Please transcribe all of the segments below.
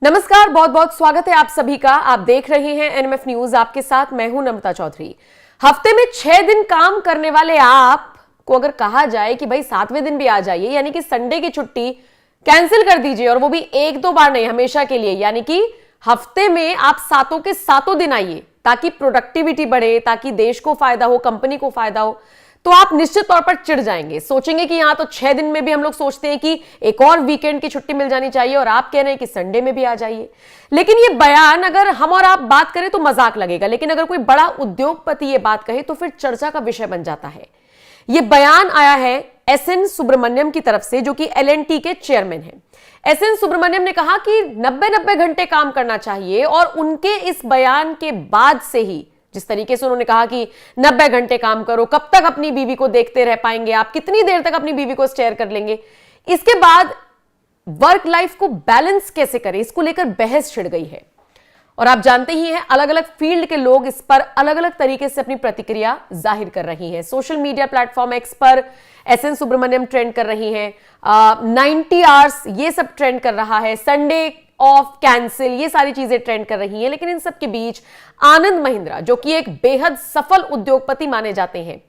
नमस्कार, बहुत बहुत स्वागत है आप सभी का। आप देख रहे हैं एनएमएफ न्यूज। आपके साथ मैं हूं नम्रता चौधरी। हफ्ते में 6 दिन काम करने वाले आप को अगर कहा जाए कि भाई 7वें दिन भी आ जाइए, यानी कि संडे की छुट्टी कैंसिल कर दीजिए, और वो भी एक दो बार नहीं, हमेशा के लिए, यानी कि हफ्ते में आप सातों के सातों दिन आइए ताकि प्रोडक्टिविटी बढ़े, ताकि देश को फायदा हो, कंपनी को फायदा हो, तो आप निश्चित तौर पर चिढ़ जाएंगे, सोचेंगे कि यहां तो 6 दिन में भी हम लोग सोचते हैं कि एक और वीकेंड की छुट्टी मिल जानी चाहिए, और आप कह रहे हैं कि संडे में भी आ जाइए। लेकिन ये बयान अगर हम और आप बात करें तो मजाक लगेगा, लेकिन अगर कोई बड़ा उद्योगपति ये बात कहे तो फिर चर्चा का विषय बन जाता है। ये बयान आया है एसएन सुब्रमण्यम की तरफ से, जो कि एलएनटी के चेयरमैन हैं। एसएन सुब्रमण्यम ने कहा कि 90-90 घंटे काम करना चाहिए, और उनके इस बयान के बाद से ही, जिस तरीके से उन्होंने कहा कि 90 घंटे काम करो, कब तक अपनी बीवी को देखते रह पाएंगे आप, कितनी देर तक अपनी बीवी को स्टेयर कर लेंगे, इसके बाद वर्क लाइफ को बैलेंस कैसे करें, इसको लेकर बहस छिड़ गई है। और आप जानते ही हैं, अलग अलग फील्ड के लोग इस पर अलग अलग तरीके से अपनी प्रतिक्रिया जाहिर कर रही हैं। सोशल मीडिया प्लेटफॉर्म एक्स पर एसएन सुब्रमण्यम ट्रेंड कर रही हैं, 90 आवर्स ये सब ट्रेंड कर रहा है, संडे ऑफ कैंसिल, ये सारी चीजें ट्रेंड कर रही हैं। लेकिन इन सब के बीच आनंद महिंद्रा, जो कि एक बेहद सफल उद्योगपति माने जाते हैं,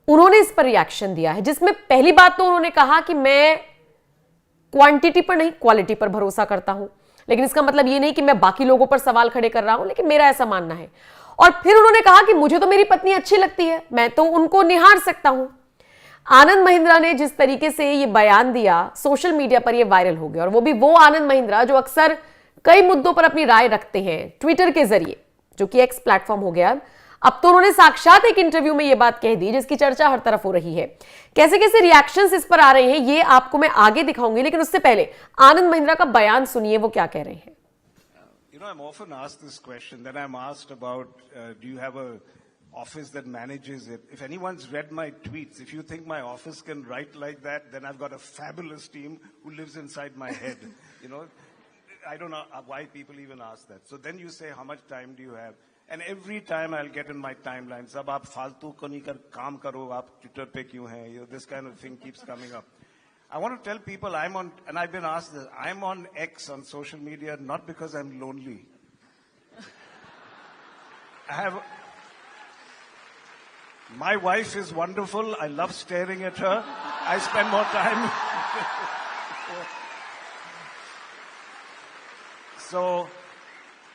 उन्होंने इस पर रिएक्शन दिया है, जिसमें पहली बात तो उन्होंने कहा कि मैं क्वांटिटी पर नहीं, क्वालिटी पर भरोसा करता हूं। लेकिन इसका मतलब ये नहीं कि मैं बाकी लोगों पर सवाल खड़े कर रहा हूं, लेकिन मेरा ऐसा मानना है। और फिर उन्होंने कहा कि मुझे तो मेरी पत्नी अच्छी लगती है, मैं तो उनको निहार सकता हूं। आनंद महिंद्रा ने जिस तरीके से ये बयान दिया, सोशल मीडिया पर ये वायरल हो गया, और वो भी वो आनंद महिंद्रा जो अक्सर कई मुद्दों पर अपनी राय रखते हैं ट्विटर के जरिए, जो कि एक्स प्लेटफॉर्म हो गया। अब तो उन्होंने साक्षात एक इंटरव्यू में ये बात कह दी, जिसकी चर्चा हर तरफ हो रही है। कैसे कैसे रिएक्शंस इस पर आ रहे हैं, ये आपको मैं आगे दिखाऊंगी, लेकिन उससे पहले आनंद महिंद्रा का बयान सुनिए, वो क्या कह रहे हैं। I'm often asked this question. Then I'm asked about, do you have a office that manages it? If anyone's read my tweets, if you think my office can write like that, then I've got a fabulous team who lives inside my head. I don't know why people even ask that. So then you say, how much time do you have? And every time I'll get in my timeline, sab aap faltu ko nahi kaam karo, aap Twitter pe kyun hai? This kind of thing keeps coming up. I want to tell people I'm on, and I've been asked this, I'm on X on social media not because I'm lonely. My wife is wonderful. I love staring at her. I spend more time. So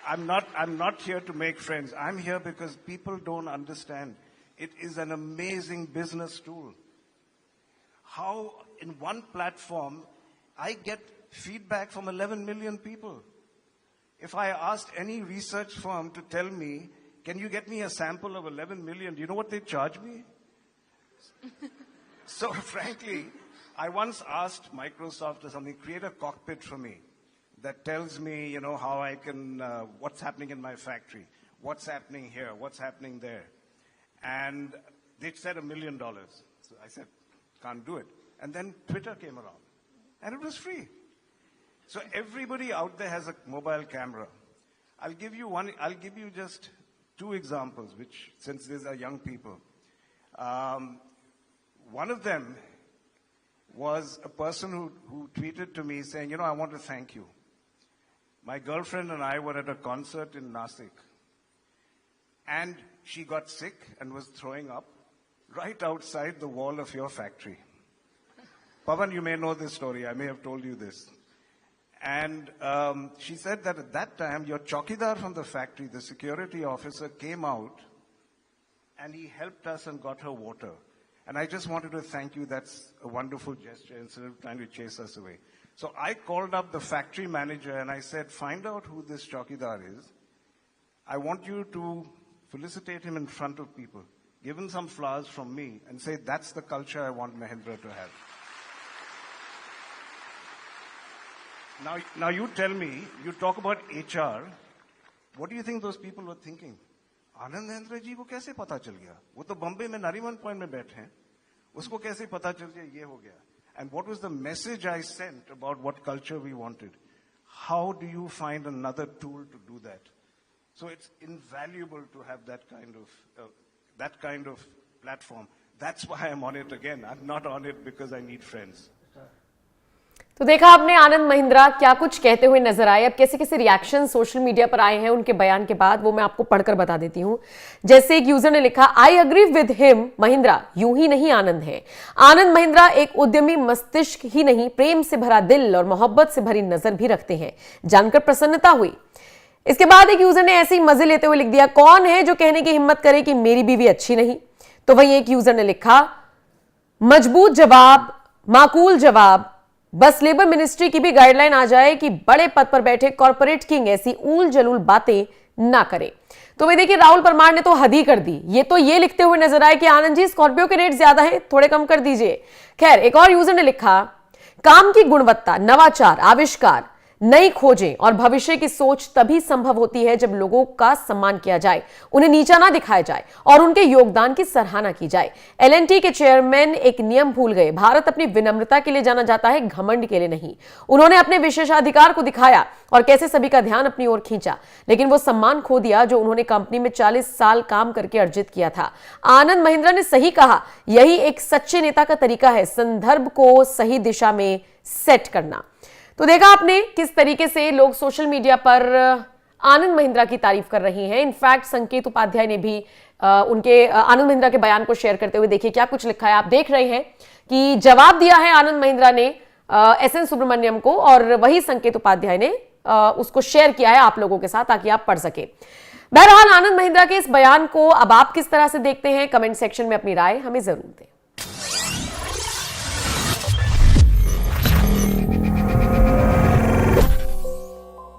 I'm not here to make friends. I'm here because people don't understand. It is an amazing business tool. How in one platform I get feedback from 11 million people. If I asked any research firm to tell me, can you get me a sample of 11 million, do you know what they charge me? So frankly, I once asked Microsoft or something, create a cockpit for me that tells me, how I can, what's happening in my factory, what's happening here, what's happening there. And they said $1 million. So I said, can't do it. And then Twitter came around, and it was free. So everybody out there has a mobile camera. I'll give you just 2 examples, which, since these are young people. One of them was a person who tweeted to me saying, I want to thank you. My girlfriend and I were at a concert in Nasik, and she got sick and was throwing up right outside the wall of your factory. Pavan, you may know this story. I may have told you this. And she said that at that time, your chowkidar from the factory, the security officer, came out and he helped us and got her water. And I just wanted to thank you. That's a wonderful gesture instead of trying to chase us away. So I called up the factory manager and I said, find out who this chowkidar is. I want you to felicitate him in front of people. Give him some flowers from me and say, that's the culture I want Mahindra to have. Now you tell me, you talk about HR, what do you think those people were thinking? Anand Mahindra जी को कैसे पता चल गया? वो तो बॉम्बे में नारीवन point में बैठे हैं, उसको कैसे पता चल गया ये हो गया? And what was the message I sent about what culture we wanted? How do you find another tool to do that? So it's invaluable to have that kind of platform. That's why I'm on it again. I'm not on it because I need friends. तो देखा आपने आनंद महिंद्रा क्या कुछ कहते हुए नजर आए। अब कैसे कैसे रिएक्शन सोशल मीडिया पर आए हैं उनके बयान के बाद, वो मैं आपको पढ़कर बता देती हूं। जैसे एक यूजर ने लिखा, I agree with him, Mahindra यूं ही नहीं आनंद है। आनंद महिंद्रा एक उद्यमी मस्तिष्क ही नहीं, प्रेम से भरा दिल और मोहब्बत से भरी नजर भी रखते हैं। जानकर प्रसन्नता हुई। इसके बाद एक यूजर ने ऐसे ही मजे लेते हुए लिख दिया, कौन है जो कहने की हिम्मत करे कि मेरी बीवी अच्छी नहीं। तो वहीं एक यूजर ने लिखा, मजबूत जवाब, माकूल जवाब, बस लेबर मिनिस्ट्री की भी गाइडलाइन आ जाए कि बड़े पद पर बैठे कॉर्पोरेट किंग ऐसी ऊल जलूल बातें ना करे। तो भाई देखिए, राहुल परमार ने तो हद ही कर दी। ये लिखते हुए नजर आए कि आनंद जी, स्कॉर्पियो के रेट ज्यादा हैं, थोड़े कम कर दीजिए। खैर, एक और यूजर ने लिखा, काम की गुणवत्ता, नवाचार, आविष्कार, नई खोजें और भविष्य की सोच तभी संभव होती है जब लोगों का सम्मान किया जाए, उन्हें नीचा ना दिखाया जाए और उनके योगदान की सराहना की जाए। एलएनटी के चेयरमैन एक नियम भूल गए, भारत अपनी विनम्रता के लिए जाना जाता है, घमंड के लिए नहीं। उन्होंने अपने विशेषाधिकार को दिखाया और कैसे सभी का ध्यान अपनी ओर खींचा, लेकिन वो सम्मान खो दिया जो उन्होंने कंपनी में 40 साल काम करके अर्जित किया था। आनंद महिंद्रा ने सही कहा, यही एक सच्चे नेता का तरीका है, संदर्भ को सही दिशा में सेट करना। तो देखा आपने किस तरीके से लोग सोशल मीडिया पर आनंद महिंद्रा की तारीफ कर रही हैं। इनफैक्ट संकेत उपाध्याय ने भी उनके आनंद महिंद्रा के बयान को शेयर करते हुए देखिए क्या कुछ लिखा है। आप देख रहे हैं कि जवाब दिया है आनंद महिंद्रा ने एसएन सुब्रमण्यम को, और वही संकेत उपाध्याय ने उसको शेयर किया है आप लोगों के साथ ताकि आप पढ़ सके। बहरहाल आनंद महिंद्रा के इस बयान को अब आप किस तरह से देखते हैं, कमेंट सेक्शन में अपनी राय हमें जरूर दें।